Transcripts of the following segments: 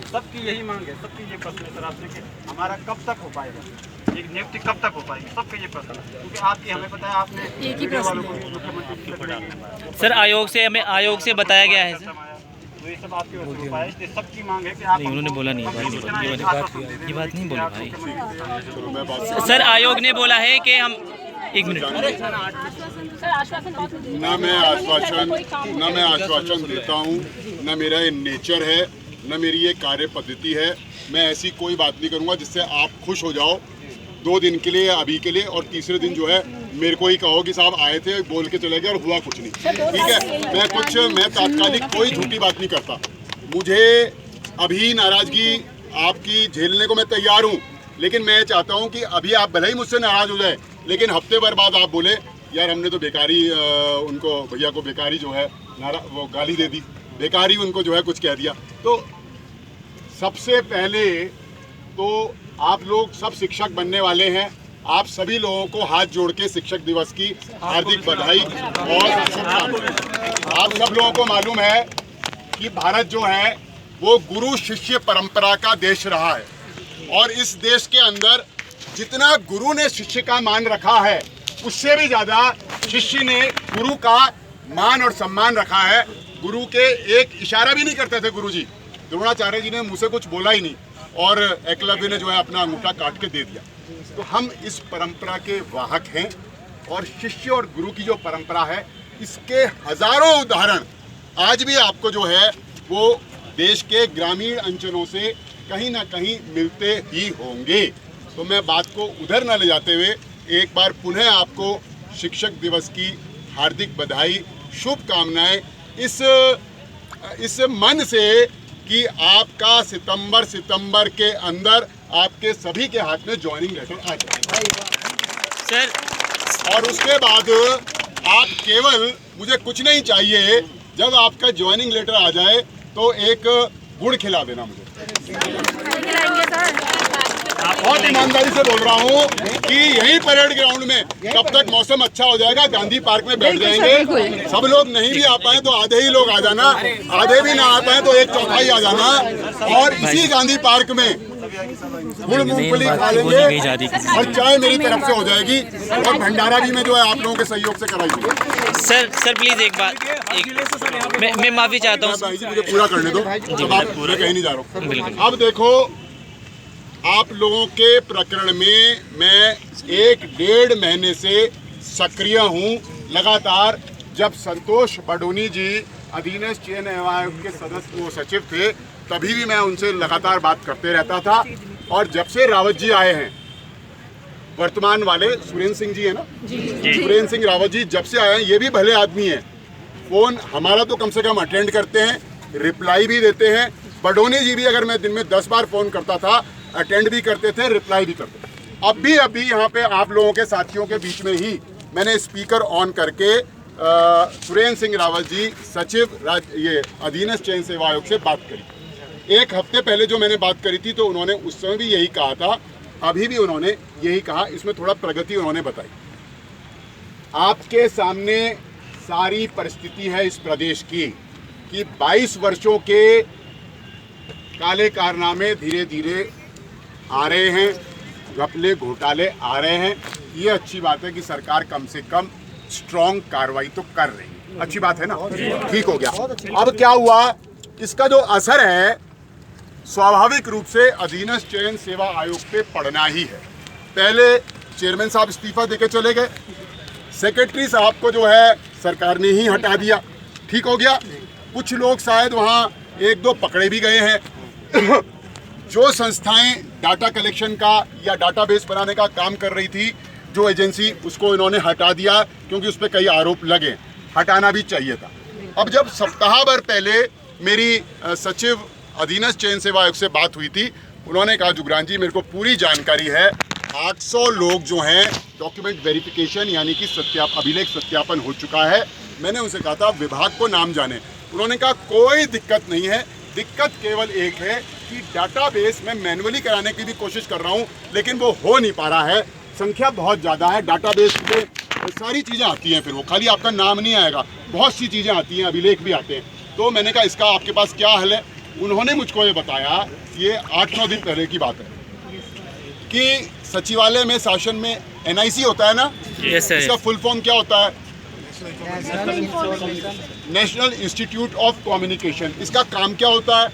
सबकी यही मांग है, सबकी ये प्रश्न है सर आपसे कि हमारा कब तक हो पाएगा, एक नियुक्ति कब तक हो पाएगी, सबका ये प्रश्न है। क्योंकि आपकी हमें पता है आपने मीडिया वालों को मुख्यमंत्री सर आयोग से बताया गया है तो ये सब आपकी वजह से हो पाया, इसलिए सबकी मांग है कि आप उन्होंने बोला नहीं, ये बात नहीं बोला भाई। सर आयोग ने बोला है कि हम एक मिनट, ना मैं आश्वासन देता हूँ, ना मेरा ये नेचर है, ना मेरी ये कार्य पद्धति है। मैं ऐसी कोई बात नहीं करूँगा जिससे आप खुश हो जाओ 2 दिन के लिए या अभी के लिए, और तीसरे दिन जो है मेरे को ही कहो कि साहब आए थे बोल के चले गए और हुआ कुछ नहीं। ठीक है, मैं तात्कालिक कोई झूठी बात नहीं करता। मुझे अभी नाराजगी आपकी झेलने को मैं तैयार हूँ, लेकिन मैं चाहता हूँ कि अभी आप भले ही मुझसे नाराज हो जाए, लेकिन हफ्ते भर बाद आप बोले यार हमने तो बेकारी उनको भैया को बेकारी जो है वो गाली दे दी, बेकारी उनको जो है कुछ कह दिया। तो सबसे पहले तो आप लोग सब शिक्षक बनने वाले हैं, आप सभी लोगों को हाथ जोड़ के शिक्षक दिवस की हार्दिक बधाई और शुभकामनाएं। आप सब लोगों को मालूम है कि भारत जो है वो गुरु शिष्य परंपरा का देश रहा है, और इस देश के अंदर जितना गुरु ने शिष्य का मान रखा है उससे भी ज़्यादा शिष्य ने गुरु का मान और सम्मान रखा है। गुरु के एक इशारा भी नहीं करते थे गुरु जी, द्रोणाचार्य जी ने मुझसे कुछ बोला ही नहीं, और एकलव्य ने जो है अपना अंगूठा काट के दे दिया। तो हम इस परंपरा के वाहक हैं, और शिष्य और गुरु की जो परंपरा है इसके हजारों उदाहरण आज भी आपको जो है वो देश के ग्रामीण अंचलों से कहीं ना कहीं मिलते ही होंगे। तो मैं बात को उधर न ले जाते हुए एक बार पुनः आपको शिक्षक दिवस की हार्दिक बधाई, शुभकामनाएं, इस मन से कि आपका सितंबर के अंदर आपके सभी के हाथ में ज्वाइनिंग लेटर आ जाए सर। और उसके बाद आप केवल, मुझे कुछ नहीं चाहिए, जब आपका ज्वाइनिंग लेटर आ जाए तो एक गुड़ खिला देना मुझे। बहुत ईमानदारी से बोल रहा हूँ कि यही परेड ग्राउंड में कब तक मौसम अच्छा हो जाएगा, गांधी पार्क में बैठ जाएंगे। सब लोग नहीं भी आ पाए तो आधे ही लोग आ जाना, आधे भी ना आ पाए तो 1/4 आ जाना, और इसी गांधी पार्क में गुड़ मूंगफली खा लेंगे और चाय मेरी तरफ से हो जाएगी, और भंडारा भी मैं जो है आप लोगों के सहयोग से कराई। सर प्लीज एक बात, मैं माफी चाहता हूँ भाई जी, मुझे पूरा करने दो, जब आप पूरे कहीं नहीं जा रहा हूँ। अब देखो, आप लोगों के प्रकरण में मैं 1-1.5 महीने से सक्रिय हूँ लगातार। जब संतोष बडोनी जी अधीनस्थ चयन आयोग के सदस्य वो सचिव थे, तभी भी मैं उनसे लगातार बात करते रहता था, और जब से रावत जी आए हैं, वर्तमान वाले सुरेंद्र सिंह जी है ना, सुरेंद्र सिंह रावत जी जब से आए हैं, ये भी भले आदमी हैं, फोन हमारा तो कम से कम अटेंड करते हैं, रिप्लाई भी देते हैं। बडोनी जी भी अगर मैं दिन में 10 बार फोन करता था, अटेंड भी करते थे, रिप्लाई भी करते थे। अभी यहाँ पे आप लोगों के साथियों के बीच में ही मैंने स्पीकर ऑन करके सुरेंद्र सिंह रावत जी सचिव ये अधीनस्थ चयन सेवा आयोग से बात करी। 1 हफ्ते पहले जो मैंने बात करी थी तो उन्होंने उस समय भी यही कहा था, अभी भी उन्होंने यही कहा, इसमें थोड़ा प्रगति उन्होंने बताई। आपके सामने सारी परिस्थिति है इस प्रदेश की कि 22 वर्षों के काले कारनामे धीरे धीरे आ रहे हैं, घपले घोटाले आ रहे हैं। ये अच्छी बात है कि सरकार कम से कम स्ट्रॉन्ग कार्रवाई तो कर रही है, अच्छी बात है ना, ठीक हो गया। अब क्या हुआ, इसका जो असर है स्वाभाविक रूप से अधीनस्थ चयन सेवा आयोग पे पड़ना ही है। पहले चेयरमैन साहब इस्तीफा देके चले गए, सेक्रेटरी साहब को जो है सरकार ने ही हटा दिया, ठीक हो गया। कुछ लोग शायद वहाँ 1-2 पकड़े भी गए हैं। जो संस्थाएं डाटा कलेक्शन का या डाटाबेस बनाने का काम कर रही थी, जो एजेंसी, उसको इन्होंने हटा दिया क्योंकि उस पर कई आरोप लगे, हटाना भी चाहिए था। अब जब सप्ताह भर पहले मेरी सचिव अधीनस्थ चयन सेवा आयोग से बात हुई थी, उन्होंने कहा जुगरान जी मेरे को पूरी जानकारी है, 800 लोग जो हैं डॉक्यूमेंट वेरिफिकेशन यानी कि अभिलेख सत्यापन हो चुका है। मैंने उनसे कहा था विभाग को नाम जाने, उन्होंने कहा कोई दिक्कत नहीं है, दिक्कत केवल एक है कि डाटाबेस में मैन्युअली कराने की भी कोशिश कर रहा हूं, लेकिन वो हो नहीं पा रहा है, संख्या बहुत ज़्यादा है। डाटाबेस में सारी चीज़ें आती हैं, फिर वो खाली आपका नाम नहीं आएगा, बहुत सी चीज़ें आती हैं, अभिलेख भी आते हैं। तो मैंने कहा इसका आपके पास क्या हल है? उन्होंने मुझको ये बताया, ये 8-9 दिन पहले की बात है, कि सचिवालय में शासन में NIC होता है ना, यस सर। इसका फुल फॉर्म क्या होता है? National institute of communication. इसका काम क्या होता है?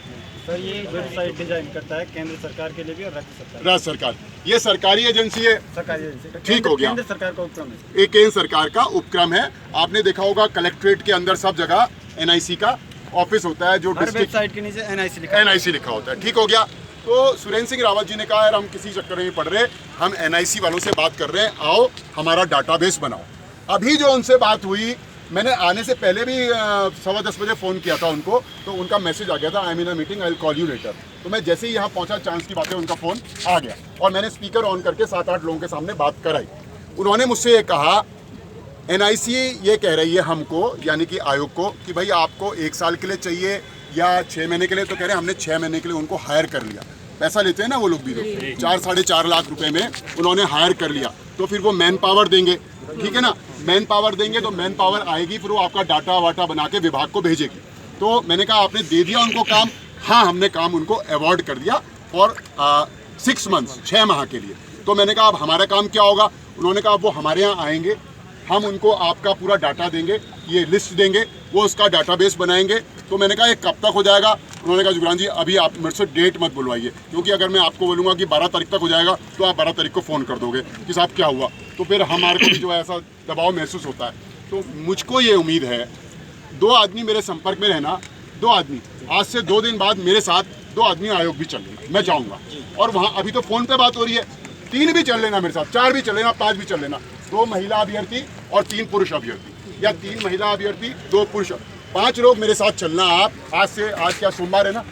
सर ये वेबसाइट डिजाइन करता है केंद्र सरकार के लिए भी और राज्य सरकार। ये सरकारी एजेंसी है, सरकारी एजेंसी। ठीक हो गया। केंद्र सरकार का उपक्रम है। एक केंद्र सरकार का उपक्रम है। आपने देखा होगा कलेक्ट्रेट के अंदर सब जगह NIC का ऑफिस होता है, जो हर डिस्ट्रिक्ट वेबसाइट के नीचे NIC लिखा होता है। ठीक हो गया। तो सुरेंद्र सिंह रावत जी ने कहा, यार हम किसी चक्कर में नहीं पड़ रहे, हम NIC वालों से बात कर रहे हैं, आओ हमारा डाटाबेस बनाओ। अभी जो उनसे बात हुई, मैंने आने से पहले भी 10:15 बजे फ़ोन किया था उनको, तो उनका मैसेज आ गया था, I am in a meeting, I will call you later. तो मैं जैसे ही यहाँ पहुँचा, चांस की बात है, उनका फ़ोन आ गया और मैंने स्पीकर ऑन करके 7-8 लोगों के सामने बात कराई। उन्होंने मुझसे ये कहा, NIC ये कह रही है हमको, यानी कि आयोग को, कि भाई आपको 1 साल के लिए चाहिए या 6 महीने के लिए। तो कह रहे हैं हमने 6 महीने के लिए उनको हायर कर लिया। पैसा लेते हैं ना वो लोग भी, 4-4.5 लाख रुपए में उन्होंने हायर कर लिया। तो फिर वो मैन पावर देंगे, ठीक है ना, मैन पावर देंगे तो मैन पावर आएगी, फिर वो आपका डाटा वाटा बना के विभाग को भेजेगी। तो मैंने कहा आपने दे दिया उनको काम? हाँ, हमने काम उनको अवॉर्ड कर दिया फॉर 6 मंथ्स, 6 माह के लिए। तो मैंने कहा अब हमारा काम क्या होगा? उन्होंने कहा वो हमारे यहाँ आएंगे, हम उनको आपका पूरा डाटा देंगे, ये लिस्ट देंगे, वो उसका डाटाबेस बनाएंगे। तो मैंने कहा ये कब तक हो जाएगा? उन्होंने कहा जुगरान जी अभी आप मेरे से डेट मत बुलवाइए, क्योंकि अगर मैं आपको बोलूँगा कि 12 तारीख तक हो जाएगा तो आप 12 तारीख को फ़ोन कर दोगे कि साहब क्या हुआ, तो फिर हमारे को भी जो है ऐसा दबाव महसूस होता है। तो मुझको ये उम्मीद है, 2 आदमी मेरे संपर्क में रहना, 2 आदमी, आज से 2 दिन बाद मेरे साथ 2 आदमी आयोग भी चलेंगे, मैं जाऊँगा। और वहाँ अभी तो फ़ोन पर बात हो रही है, 3 भी चल लेना मेरे साथ, 4 भी चल लेना, 5 भी चल लेना। 2 महिला अभ्यर्थी और 3 पुरुष अभ्यर्थी, या 3 महिला अभ्यर्थी 2 पुरुष, 5 लोग मेरे साथ चलना। आप आज क्या सोमवार है ना,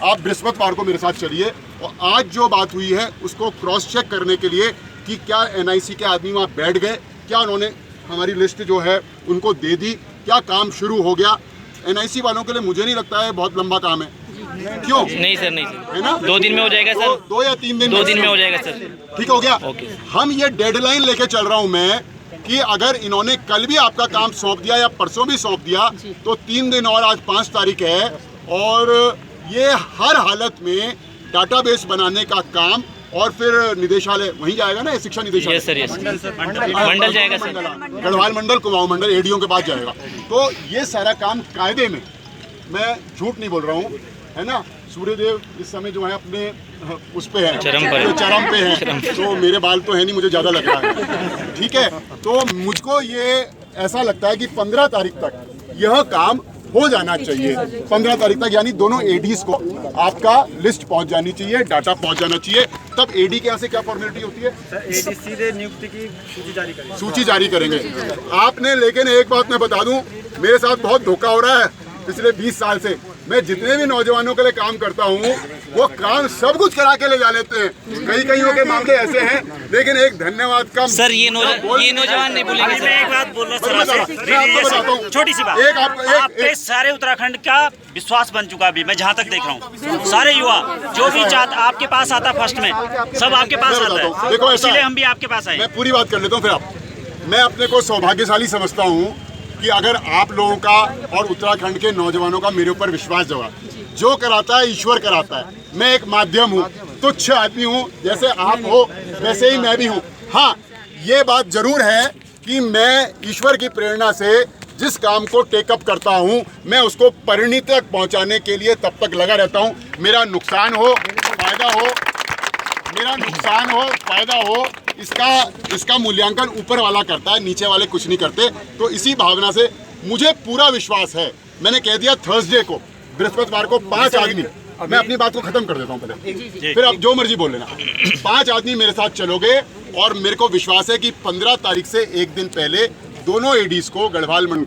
आप बृहस्पतिवार को मेरे साथ चलिए। और आज जो बात हुई है उसको क्रॉस चेक करने के लिए कि क्या NIC के आदमी वहाँ बैठ गए, क्या उन्होंने हमारी लिस्ट जो है उनको दे दी, क्या काम शुरू हो गया। NIC वालों के लिए मुझे नहीं लगता है बहुत लंबा काम है, क्यों? नहीं सर, नहीं सर, है ना, 2 दिन में हो जाएगा सर। 2 या 3 दिन, 2 दिन में हो जाएगा सर। ठीक हो गया। ओके। हम ये डेडलाइन लेके चल रहा हूँ मैं, कि अगर इन्होंने कल भी आपका काम सौंप दिया या परसों भी सौंप दिया तो 3 दिन और, आज 5 तारीख है, और ये हर हालत में डाटाबेस बनाने का काम, और फिर निदेशालय वहीं जाएगा ना, शिक्षा निदेशालय। Yes sir, yes. मंडल जाएगा सर, गढ़वाल मंडल, कुमाऊं मंडल, ADO के पास जाएगा। तो ये सारा काम कायदे में, मैं झूठ नहीं बोल रहा हूँ, है ना। सूर्यदेव इस समय जो है अपने उस पे है, चरम पे है, तो मेरे बाल तो है नहीं, मुझे ज़्यादा लग रहा है, ठीक है। तो मुझको ये ऐसा लगता है कि 15 तारीख तक यह काम हो जाना चाहिए। 15 तारीख तक, यानी दोनों ADs को आपका लिस्ट पहुंच जानी चाहिए, डाटा पहुंच जाना चाहिए। तब AD के यहाँ से क्या फॉर्मेलिटी होती है? AD सीधे नियुक्ति की सूची जारी करेंगे आपने। लेकिन एक बात मैं बता दूं, मेरे साथ बहुत धोखा हो रहा है पिछले 20 साल से। मैं जितने भी नौजवानों के लिए काम करता हूँ, वो काम सब कुछ करा के ले जा लेते हैं। कई के मामले ऐसे हैं, लेकिन एक धन्यवाद कम। सर ये नौजवान नहीं बोलेंगे। मैं एक बात बोल रहा हूँ, छोटी सी बात। आप पे सारे उत्तराखंड का विश्वास बन चुका अभी, मैं जहाँ तक देख रहा हूँ। सारे युवा जो भी चाहता आपके पास आता फर्स्ट में, सब आपके पास आता है। देखो, इसलिए हम भी आपके पास आए। मैं पूरी बात कर लेता हूँ, फिर आप। मैं अपने को सौभाग्यशाली समझता हूँ कि अगर आप लोगों का और उत्तराखंड के नौजवानों का मेरे ऊपर विश्वास जगा। जो कराता है ईश्वर कराता है, मैं एक माध्यम हूँ, तुच्छ आदमी हूँ, जैसे आप हो वैसे ही मैं भी हूँ। हाँ, ये बात जरूर है कि मैं ईश्वर की प्रेरणा से जिस काम को टेकअप करता हूँ, मैं उसको परिणति तक पहुँचाने के लिए तब तक लगा रहता हूँ। मेरा नुकसान हो फायदा हो, मेरा नुकसान हो फायदा हो, इसका मूल्यांकन ऊपर वाला करता है, नीचे वाले कुछ नहीं करते। तो इसी भावना से मुझे पूरा विश्वास है। मैंने कह दिया थर्सडे को, बृहस्पतिवार को 5 आदमी, मैं अपनी बात को खत्म कर देता हूँ पहले, फिर आप जो मर्जी बोल लेना। 5 आदमी मेरे साथ चलोगे, और मेरे को विश्वास है कि 15 तारीख से 1 दिन पहले दोनों ADs को गढ़वाल मंडल